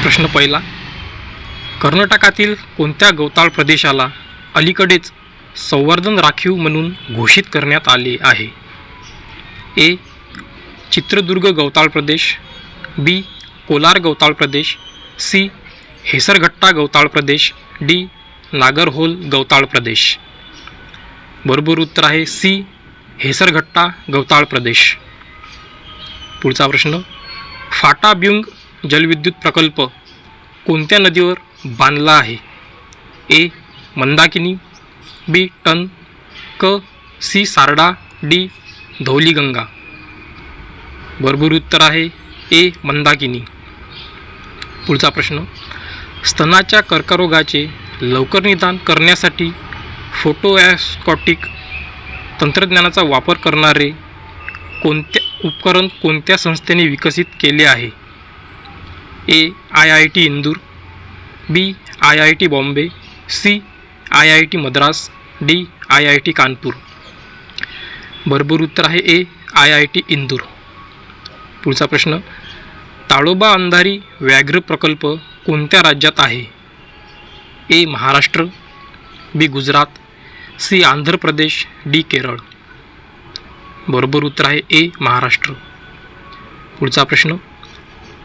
प्रश्न पहिला, कर्नाटकातील कोणत्या गवताळ प्रदेशाला अलीकडेच संवर्धन राखीव म्हणून घोषित करण्यात आले आहे? ए. चित्रदुर्ग गवताळ प्रदेश, बी. कोलार गवताळ प्रदेश, सी. हेसरघट्टा गवताळ प्रदेश, डी. नागरहोल गवताळ प्रदेश. बरोबर उत्तर आहे सी. हेसरघट्टा गवताळ प्रदेश. पुढचा प्रश्न, फाटाब्युंग जलविद्युत प्रकल्प कोणत्या नदीवर बांधला आहे? ए. मंदाकिनी, बी. टन, क. सी. सारडा, डी. धौलीगंगा. बरोबर उत्तर आहे ए. मंदाकिनी. पुढचा प्रश्न, स्तनाच्या कर्करोगाचे लवकर निदान करण्यासाठी फोटोॲस्कॉटिक तंत्रज्ञानाचा वापर करणारे उपकरण कोणत्या संस्थेने विकसित केले आहे? A. IIT Indore, B. IIT Bombay, C. IIT Madras, D. IIT Kanpur. बरोबर उत्तर आहे ए. IIT इंदूर. पुढचा प्रश्न, ताडोबा अंधारी व्याघ्र प्रकल्प कोणत्या राज्यात आहे? ए. महाराष्ट्र, बी. गुजरात, सी. आंध्र प्रदेश, डी. केरळ. बरोबर उत्तर आहे ए. महाराष्ट्र. पुढचा प्रश्न,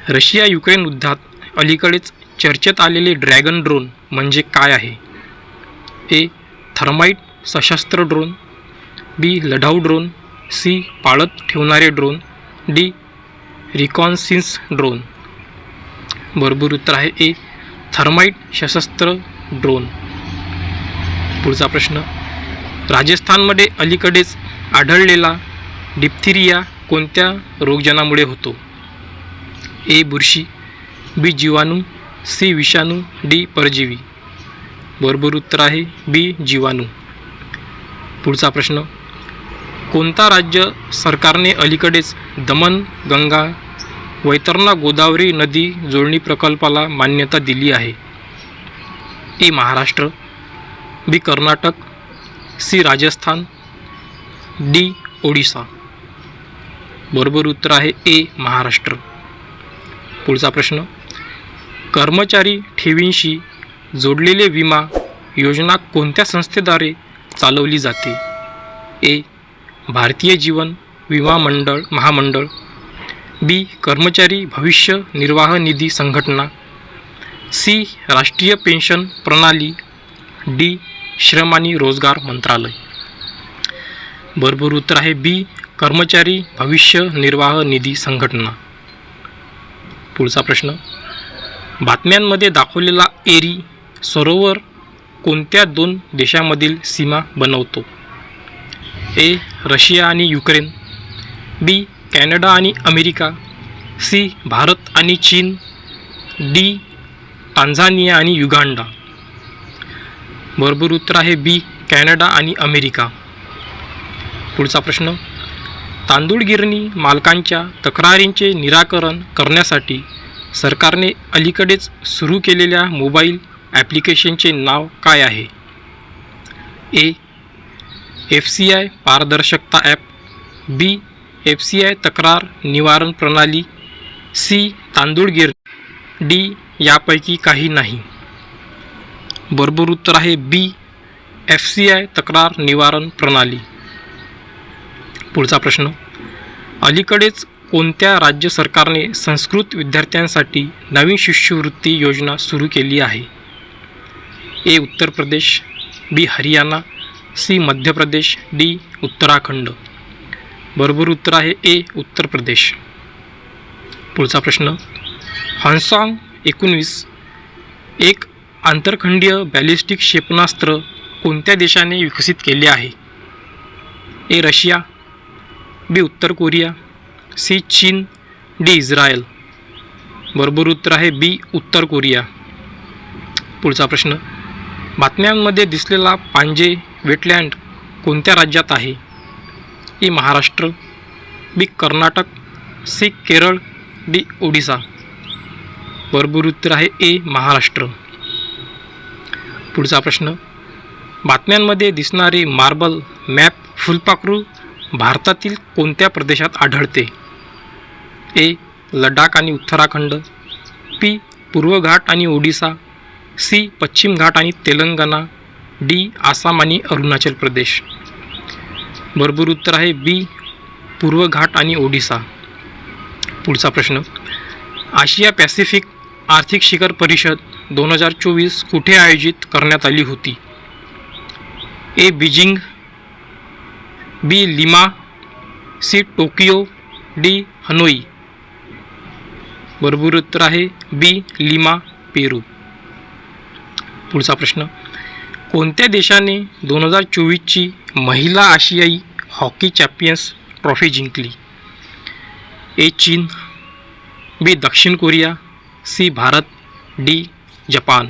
रशिया युक्रेन युद्धात अलीकडेच चर्चेत आलेले ड्रॅगन ड्रोन म्हणजे काय आहे? ए. थर्माइट सशस्त्र ड्रोन, बी. लढाऊ ड्रोन, सी. पाळत ठेवणारे ड्रोन, डी. रिकॉन्सिन्स ड्रोन. बरोबर उत्तर आहे ए. थर्माइट सशस्त्र ड्रोन. पुढचा प्रश्न, राजस्थानमध्ये अलीकडेच आढळलेला डिप्थिरिया कोणत्या रोगजनामुळे होतो? ए. बुरशी, बी. जीवाणू, सी. विषाणू, डी. परजीवी. बरोबर उत्तर आहे बी. जीवाणू. पुढचा प्रश्न, कोणता राज्य सरकारने अलीकडेच दमन गंगा वैतरणा गोदावरी नदी जोडणी प्रकल्पाला मान्यता दिली आहे? ए. महाराष्ट्र, बी. कर्नाटक, सी. राजस्थान, डी. ओडिसा. बरोबर उत्तर आहे ए. महाराष्ट्र. पुढचा प्रश्न, कर्मचारी ठेवींशी जोडलेले विमा योजना कोणत्या संस्थेद्वारे चालवली जाते? ए. भारतीय जीवन विमा महामंडळ, बी. कर्मचारी भविष्य निर्वाह निधी संघटना, सी. राष्ट्रीय पेन्शन प्रणाली, डी. श्रम आणि रोजगार मंत्रालय. बरोबर उत्तर आहे बी. कर्मचारी भविष्य निर्वाह निधी संघटना. पुढचा प्रश्न, बातम्यांमध्ये दाखवलेला एरी सरोवर कोणत्या दोन देशांमधील सीमा बनवतो? ए. रशिया आणि युक्रेन, बी. कॅनडा आणि अमेरिका, सी. भारत आणि चीन, डी. टांझानिया आणि युगांडा. बरोबर उत्तर आहे बी. कॅनडा आणि अमेरिका. पुढचा प्रश्न, तांदूळ गिरणी मालकांच्या तक्रारींचे निराकरण करण्यासाठी सरकारने अलीकडेच सुरू केलेल्या मोबाईल ॲप्लिकेशनचे नाव काय आहे? ए. FCI पारदर्शकता ॲप, बी. FCI तक्रार निवारण प्रणाली, सी. तांदूळ गिरणी, डी. यापैकी काही नाही. बरोबर उत्तर आहे बी. FCI तक्रार निवारण प्रणाली. पुढचा प्रश्न, अलीकडेच कोणत्या राज्य सरकारने संस्कृत विद्यार्थ्यांसाठी नवीन शिष्यवृत्ती योजना सुरू केली आहे? ए. उत्तर प्रदेश, बी. हरियाणा, सी. मध्य प्रदेश, डी. उत्तराखंड. बरोबर उत्तर आहे ए. उत्तर प्रदेश. पुढचा प्रश्न, हॉन्सॉंग 19 एक आंतरखंडीय बॅलिस्टिक क्षेपणास्त्र कोणत्या देशाने विकसित केले आहे? ए. रशिया, बी. उत्तर कोरिया, सी. चीन, डी. इस्रायल. बरोबर उत्तर आहे बी. उत्तर कोरिया. पुढचा प्रश्न, बातम्यांमध्ये दिसलेला पांजे वेटलँड कोणत्या राज्यात आहे? ए. महाराष्ट्र, बी. कर्नाटक, सी. केरळ, डी. ओडिसा. बरोबर उत्तर आहे ए. महाराष्ट्र. पुढचा प्रश्न, बातम्यांमध्ये दिसणारे मार्बल मॅप फुलपाखरू भारतातील कोणत्या प्रदेशात आढळते? ए. लडाख आणि उत्तराखंड, बी. पूर्व घाट आणि ओडिसा, सी पश्चिम घाट आणि तेलंगणा, डी आसाम आणि अरुणाचल प्रदेश. बरोबर उत्तर आहे बी पूर्व घाट आणि ओडिसा. पुढचा प्रश्न, आशिया पॅसिफिक आर्थिक शिखर परिषद 2024 कुठे आयोजित करण्यात आली होती? A Beijing, B Lima, C Tokyo, D Hanoi. बरोबर उत्तर आहे बी लिमा, पेरू. पुढचा प्रश्न, कोणत्या देशाने 2024ची महिला आशियाई हॉकी चॅम्पियन्स ट्रॉफी जिंकली? ए चीन, बी दक्षिण Korea, C Bharat, D Japan.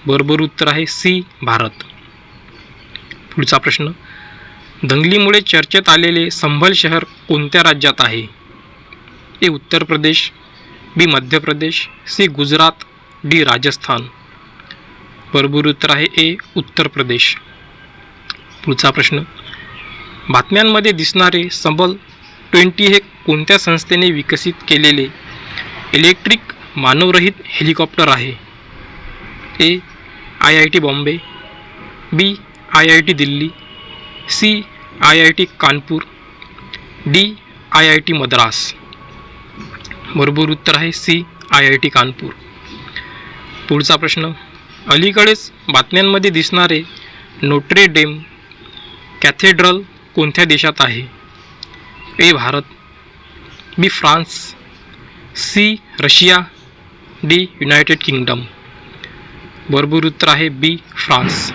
बरोबर उत्तर आहे सी भारत. पुढचा प्रश्न, दंगलीमुळे चर्चेत आलेले संभल शहर कोणत्या राज्यात आहे? ए उत्तर प्रदेश, बी मध्य प्रदेश, सी गुजरात, डी राजस्थान. बरोबर उत्तर आहे ए उत्तर प्रदेश. पुढचा प्रश्न, बातम्यांमध्ये दिसणारे संभल 20 हे कोणत्या संस्थेने विकसित केलेले इलेक्ट्रिक मानवरहित हेलिकॉप्टर आहे? A IIT Bombay, B IIT Delhi, C IIT Kanpur, D IIT Madras. बरोबर उत्तर आहे सी IIT कानपूर. पुढचा प्रश्न, अलीकडेच बातम्यांमध्ये दिसणारे नोट्रे डेम कॅथेड्रल कोणत्या देशात आहे? A Bharat, B France, C Russia, D United Kingdom. बरोबर उत्तर आहे बी फ्रान्स.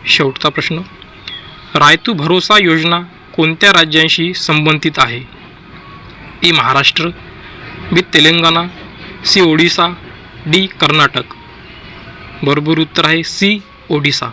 शेवटचा प्रश्न, रायतू भरोसा योजना कोणत्या राज्यांशी संबंधित आहे? ए महाराष्ट्र, बी तेलंगणा, सी ओडिसा, डी कर्नाटक. बरोबर उत्तर आहे सी ओडिसा.